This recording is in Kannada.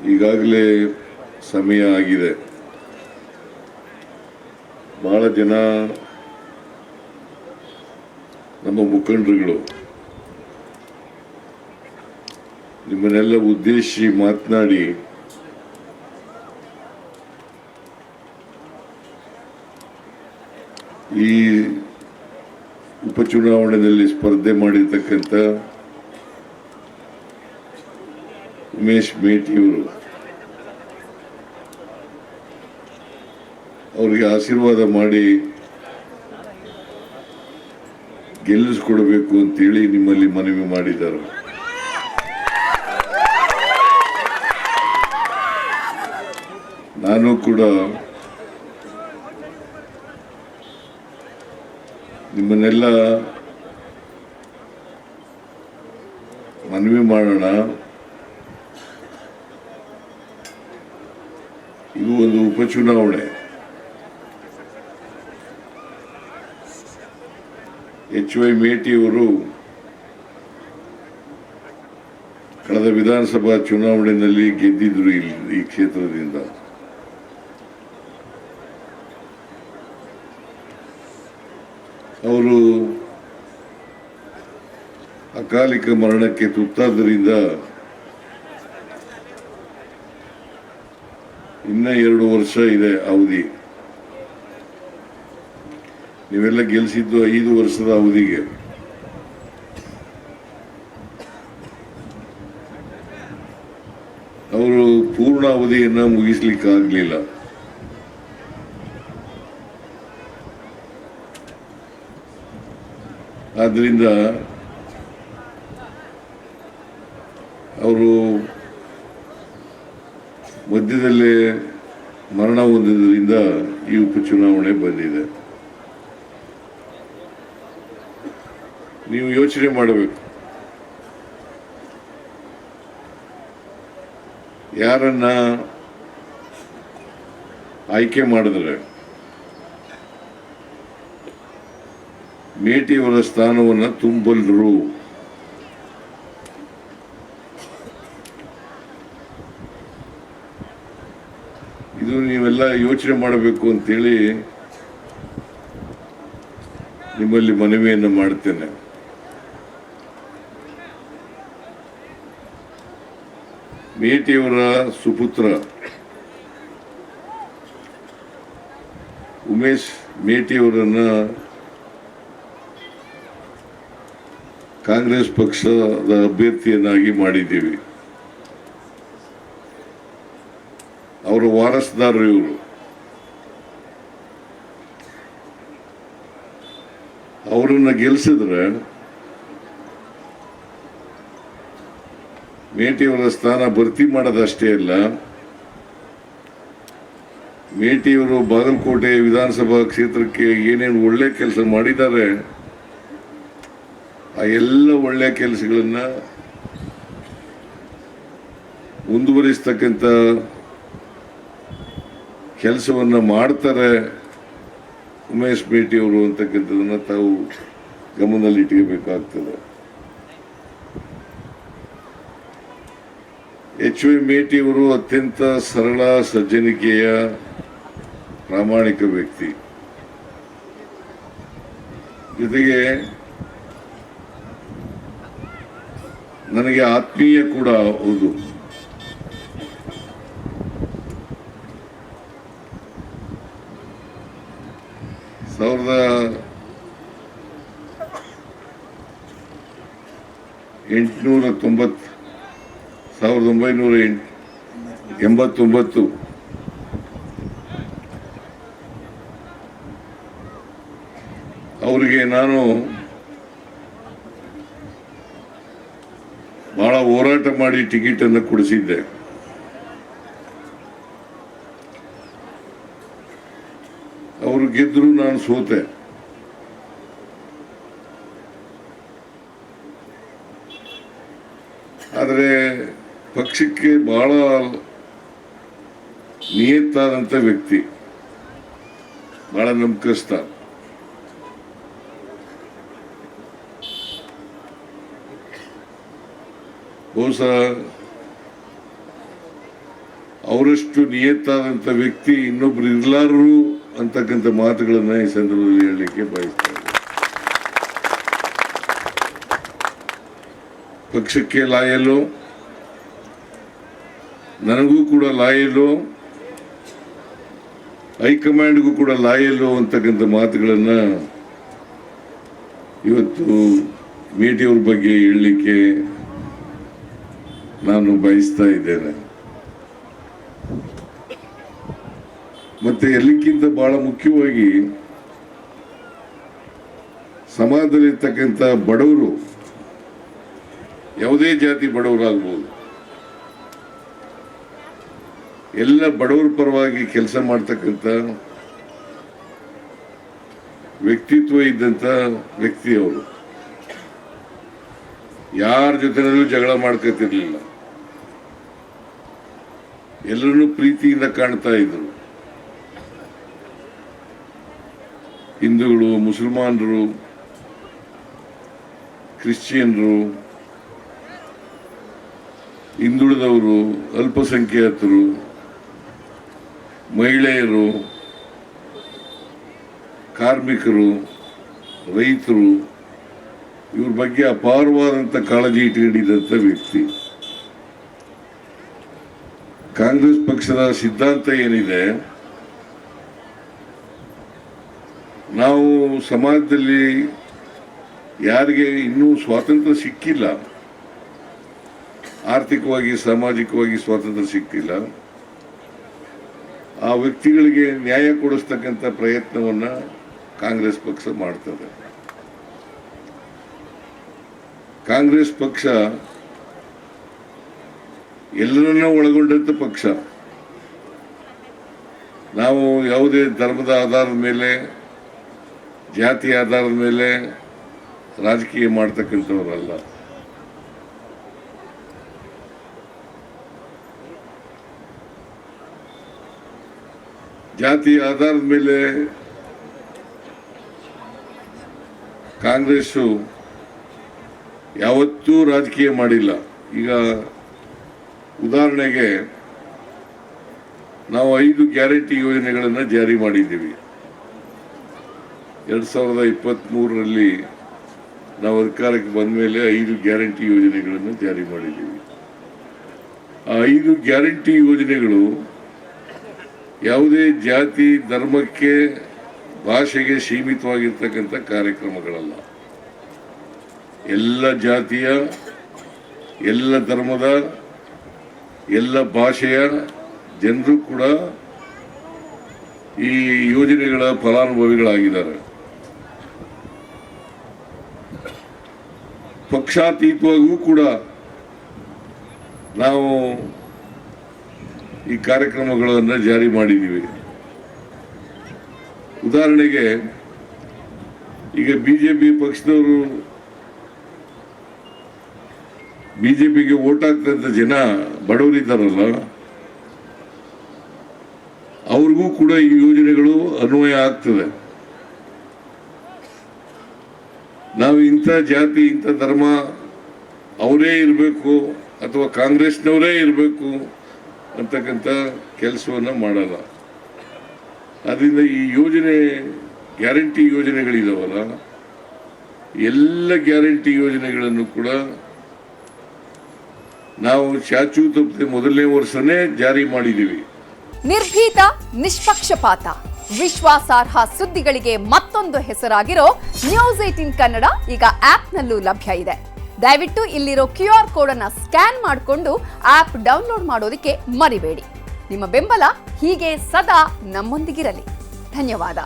ಈಗಾಗಲೇ ಸಮಯ ಆಗಿದೆ. ಬಹಳ ಜನ ನಮ್ಮ ಮುಖಂಡರುಗಳು ನಿಮ್ಮನ್ನೆಲ್ಲ ಉದ್ದೇಶಿಸಿ ಮಾತನಾಡಿ ಈ ಉಪಚುನಾವಣೆಯಲ್ಲಿ ಸ್ಪರ್ಧೆ ಮಾಡಿರ್ತಕ್ಕಂಥ ಉಮೇಶ್ ಮೇಟಿಯವರು ಅವರಿಗೆ ಆಶೀರ್ವಾದ ಮಾಡಿ ಗೆಲ್ಲಿಸ್ಕೊಡ್ಬೇಕು ಅಂತೇಳಿ ನಿಮ್ಮಲ್ಲಿ ಮನವಿ ಮಾಡಿದ್ದಾರೆ. ನಾನು ಕೂಡ ನಿಮ್ಮನ್ನೆಲ್ಲ ಮನವಿ ಮಾಡೋಣ. ಇದು ಒಂದು ಉಪಚುನಾವಣೆ. HY ಮೇಟಿಯವರು ಕಳೆದ ವಿಧಾನಸಭಾ ಚುನಾವಣೆಯಲ್ಲಿ ಗೆದ್ದಿದ್ರು ಈ ಕ್ಷೇತ್ರದಿಂದ. ಅವರು ಅಕಾಲಿಕ ಮರಣಕ್ಕೆ ತುತ್ತಾದ್ದರಿಂದ ಇನ್ನ 2 ವರ್ಷ ಇದೆ ಅವಧಿ. ನೀವೆಲ್ಲ ಗೆಲ್ಲಿಸಿದ್ದು 5 ವರ್ಷದ ಅವಧಿಗೆ. ಅವರು ಪೂರ್ಣ ಅವಧಿಯನ್ನು ಮುಗಿಸ್ಲಿಕ್ಕಾಗಲಿಲ್ಲ. ಆದ್ದರಿಂದ ಅವರು ಮಧ್ಯದಲ್ಲೇ ಮರಣ ಹೊಂದಿದ್ದರಿಂದ ಈ ಉಪಚುನಾವಣೆ ಬಂದಿದೆ. ನೀವು ಯೋಚನೆ ಮಾಡಬೇಕು, ಯಾರನ್ನ ಆಯ್ಕೆ ಮಾಡಿದ್ರೆ ಮೇಟಿಯವರ ಸ್ಥಾನವನ್ನು ತುಂಬಲ್ರು. ಇದು ನೀವೆಲ್ಲ ಯೋಚನೆ ಮಾಡಬೇಕು ಅಂತೇಳಿ ನಿಮ್ಮಲ್ಲಿ ಮನವಿಯನ್ನು ಮಾಡ್ತೇನೆ. ಮೇಟಿಯವರ ಸುಪುತ್ರ ಉಮೇಶ್ ಮೇಟಿಯವರನ್ನ ಕಾಂಗ್ರೆಸ್ ಪಕ್ಷದ ಅಭ್ಯರ್ಥಿಯನ್ನಾಗಿ ಮಾಡಿದ್ದೀವಿ. ಅವರ ವಾರಸುದಾರರು ಇವರು. ಅವರನ್ನ ಗೆಲ್ಲಿಸಿದ್ರೆ ಮೇಟಿಯವರ ಸ್ಥಾನ ಭರ್ತಿ ಮಾಡೋದಷ್ಟೇ ಅಲ್ಲ, ಮೇಟಿಯವರು ಬಾಗಲಕೋಟೆ ವಿಧಾನಸಭಾ ಕ್ಷೇತ್ರಕ್ಕೆ ಏನೇನು ಒಳ್ಳೆ ಕೆಲಸ ಮಾಡಿದ್ದಾರೆ ಆ ಎಲ್ಲ ಒಳ್ಳೆ ಕೆಲಸಗಳನ್ನ ಮುಂದುವರಿಸ್ತಕ್ಕಂಥ ಕೆಲಸವನ್ನ ಮಾಡ್ತಾರೆ ಉಮೇಶ್ ಮೇಟಿಯವರು ಅಂತಕ್ಕಂಥದನ್ನ ತಾವು ಗಮನದಲ್ಲಿ ಇಟ್ಕೋಬೇಕಾಗ್ತದೆ. HY ಮೇಟಿಯವರು ಅತ್ಯಂತ ಸರಳ ಸಜ್ಜನಿಕೆಯ ಪ್ರಾಮಾಣಿಕ ವ್ಯಕ್ತಿ. ಜೊತೆಗೆ ನನಗೆ ಆತ್ಮೀಯ ಕೂಡ ಹೌದು. ಸಾವಿರದ 1989 ಅವರಿಗೆ ನಾನು ಬಹಳ ಹೋರಾಟ ಮಾಡಿ ಟಿಕೆಟ್ ಅನ್ನು ಕೊಡಿಸಿದ್ದೆ. ಅವರು ಗೆದ್ರು, ನಾನು ಸೋತೆ. ಆದರೆ ಪಕ್ಷಕ್ಕೆ ಬಹಳ ನಿಯತ್ತಾದಂಥ ವ್ಯಕ್ತಿ, ಬಹಳ ನಂಬಿಕಸ್ಥ. ಬಹುಶಃ ಅವರಷ್ಟು ನಿಯತ್ತಾದಂಥ ವ್ಯಕ್ತಿ ಇನ್ನೊಬ್ರು ಇರ್ಲಾರರು ಅಂತಕ್ಕಂಥ ಮಾತುಗಳನ್ನ ಈ ಸಂದರ್ಭದಲ್ಲಿ ಹೇಳಲಿಕ್ಕೆ ಬಯಸ್ತಾರೆ. ಪಕ್ಷಕ್ಕೆ ಲಾಯಲು, ನನಗೂ ಕೂಡ ಲಾಯಲು, ಹೈಕಮಾಂಡ್ಗೂ ಕೂಡ ಲಾಯಲು ಅಂತಕ್ಕಂಥ ಮಾತುಗಳನ್ನ ಇವತ್ತು ಮೇಟಿಯವ್ರ ಬಗ್ಗೆ ಹೇಳಲಿಕ್ಕೆ ನಾನು ಬಯಸ್ತಾ ಇದ್ದೇನೆ. ಮತ್ತೆ ಎಲ್ಲಕ್ಕಿಂತ ಬಹಳ ಮುಖ್ಯವಾಗಿ ಸಮಾಜದಲ್ಲಿರ್ತಕ್ಕಂಥ ಬಡವರು, ಯಾವುದೇ ಜಾತಿ ಬಡವರಾಗ್ಬೋದು, ಎಲ್ಲ ಬಡವರ ಪರವಾಗಿ ಕೆಲಸ ಮಾಡ್ತಕ್ಕಂಥ ವ್ಯಕ್ತಿತ್ವ ಇದ್ದಂಥ ವ್ಯಕ್ತಿಯವರು. ಯಾರ ಜೊತೆನಲ್ಲೂ ಜಗಳ ಮಾಡ್ಕೊತಿರ್ಲಿಲ್ಲ, ಎಲ್ಲರನ್ನೂ ಪ್ರೀತಿಯಿಂದ ಕಾಣ್ತಾ ಇದ್ರು. ಹಿಂದೂಗಳು, ಮುಸಲ್ಮಾನರು, ಕ್ರಿಶ್ಚಿಯನ್ರು, ಹಿಂದುಳಿದವರು, ಅಲ್ಪಸಂಖ್ಯಾತರು, ಮಹಿಳೆಯರು, ಕಾರ್ಮಿಕರು, ರೈತರು, ಇವ್ರ ಬಗ್ಗೆ ಅಪಾರವಾದಂಥ ಕಾಳಜಿ ಇಟ್ಕೊಂಡಿದ್ದಂಥ ವ್ಯಕ್ತಿ. ಕಾಂಗ್ರೆಸ್ ಪಕ್ಷದ ಸಿದ್ಧಾಂತ ಏನಿದೆ, ನಾವು ಸಮಾಜದಲ್ಲಿ ಯಾರಿಗೆ ಇನ್ನೂ ಸ್ವಾತಂತ್ರ್ಯ ಸಿಕ್ಕಿಲ್ಲ, ಆರ್ಥಿಕವಾಗಿ ಸಾಮಾಜಿಕವಾಗಿ ಸ್ವಾತಂತ್ರ್ಯ ಸಿಕ್ಕಿಲ್ಲ, ಆ ವ್ಯಕ್ತಿಗಳಿಗೆ ನ್ಯಾಯ ಕೊಡಿಸ್ತಕ್ಕಂಥ ಪ್ರಯತ್ನವನ್ನ ಕಾಂಗ್ರೆಸ್ ಪಕ್ಷ ಮಾಡ್ತದೆ. ಕಾಂಗ್ರೆಸ್ ಪಕ್ಷ ಎಲ್ಲರನ್ನ ಒಳಗೊಂಡಂತ ಪಕ್ಷ. ನಾವು ಯಾವುದೇ ಧರ್ಮದ ಆಧಾರದ ಮೇಲೆ, ಜಾತಿ ಆಧಾರದ ಮೇಲೆ ರಾಜಕೀಯ ಮಾಡ್ತಕ್ಕಂಥವರಲ್ಲ. ಜಾತಿ ಆಧಾರದ ಮೇಲೆ ಕಾಂಗ್ರೆಸ್ಸು ಯಾವತ್ತೂ ರಾಜಕೀಯ ಮಾಡಿಲ್ಲ. ಈಗ ಉದಾಹರಣೆಗೆ ನಾವು 5 ಗ್ಯಾರಂಟಿ ಯೋಜನೆಗಳನ್ನು ಜಾರಿ ಮಾಡಿದ್ದೀವಿ. 2023ರಲ್ಲಿ ನಾವು ಅಧಿಕಾರಕ್ಕೆ ಬಂದ ಮೇಲೆ 5 ಗ್ಯಾರಂಟಿ ಯೋಜನೆಗಳನ್ನು ಜಾರಿ ಮಾಡಿದ್ದೀವಿ. ಆ 5 ಗ್ಯಾರಂಟಿ ಯೋಜನೆಗಳು ಯಾವುದೇ ಜಾತಿ, ಧರ್ಮಕ್ಕೆ, ಭಾಷೆಗೆ ಸೀಮಿತವಾಗಿರ್ತಕ್ಕಂಥ ಕಾರ್ಯಕ್ರಮಗಳಲ್ಲ. ಎಲ್ಲ ಜಾತಿಯ, ಎಲ್ಲ ಧರ್ಮದ, ಎಲ್ಲ ಭಾಷೆಯ ಜನರು ಕೂಡ ಈ ಯೋಜನೆಗಳ ಫಲಾನುಭವಿಗಳಾಗಿದ್ದಾರೆ. ಪಕ್ಷಾತೀತವಾಗೂ ಕೂಡ ನಾವು ಈ ಕಾರ್ಯಕ್ರಮಗಳನ್ನು ಜಾರಿ ಮಾಡಿದ್ದೀವಿ. ಉದಾಹರಣೆಗೆ ಈಗ ಬಿಜೆಪಿ ಪಕ್ಷದವರು, ಬಿಜೆಪಿಗೆ ವೋಟ್ ಹಾಕ್ತಂತ ಜನ ಬಡವರಿದ್ದಾರಲ್ಲ, ಅವ್ರಿಗೂ ಕೂಡ ಈ ಯೋಜನೆಗಳು ಅನ್ವಯ ಆಗ್ತದೆ. ನಾವು ಇಂಥ ಜಾತಿ, ಇಂಥ ಧರ್ಮ ಅವರೇ ಇರಬೇಕು ಅಥವಾ ಕಾಂಗ್ರೆಸ್ನವರೇ ಇರಬೇಕು ಅಂತಕ್ಕಂಥ ಕೆಲಸವನ್ನು ಮಾಡಲ್ಲ. ಅದರಿಂದ ಈ ಯೋಜನೆ, ಗ್ಯಾರಂಟಿ ಯೋಜನೆಗಳಿದಾವಲ್ಲ, ಎಲ್ಲ ಗ್ಯಾರಂಟಿ ಯೋಜನೆಗಳನ್ನು ಕೂಡ ನಾವು ಚಾಚೂ ತಪ್ಪದೆ ಮೊದಲನೇ ವರ್ಷನೇ ಜಾರಿ ಮಾಡಿದ್ದೀವಿ. ನಿರ್ಭೀತ, ನಿಷ್ಪಕ್ಷಪಾತ, ವಿಶ್ವಾಸಾರ್ಹ ಸುದ್ದಿಗಳಿಗೆ ಮತ್ತೊಂದು ಹೆಸರಾಗಿರೋ ನ್ಯೂಸ್ 18 ಕನ್ನಡ ಈಗ ಆಪ್ನಲ್ಲೂ ಲಭ್ಯ ಇದೆ. ದಯವಿಟ್ಟು ಇಲ್ಲಿರೋ QR ಕೋಡ್ ಅನ್ನು ಸ್ಕ್ಯಾನ್ ಮಾಡಿಕೊಂಡು ಆಪ್ ಡೌನ್ಲೋಡ್ ಮಾಡೋದಕ್ಕೆ ಮರಿಬೇಡಿ. ನಿಮ್ಮ ಬೆಂಬಲ ಹೀಗೆ ಸದಾ ನಮ್ಮೊಂದಿಗಿರಲಿ. ಧನ್ಯವಾದ.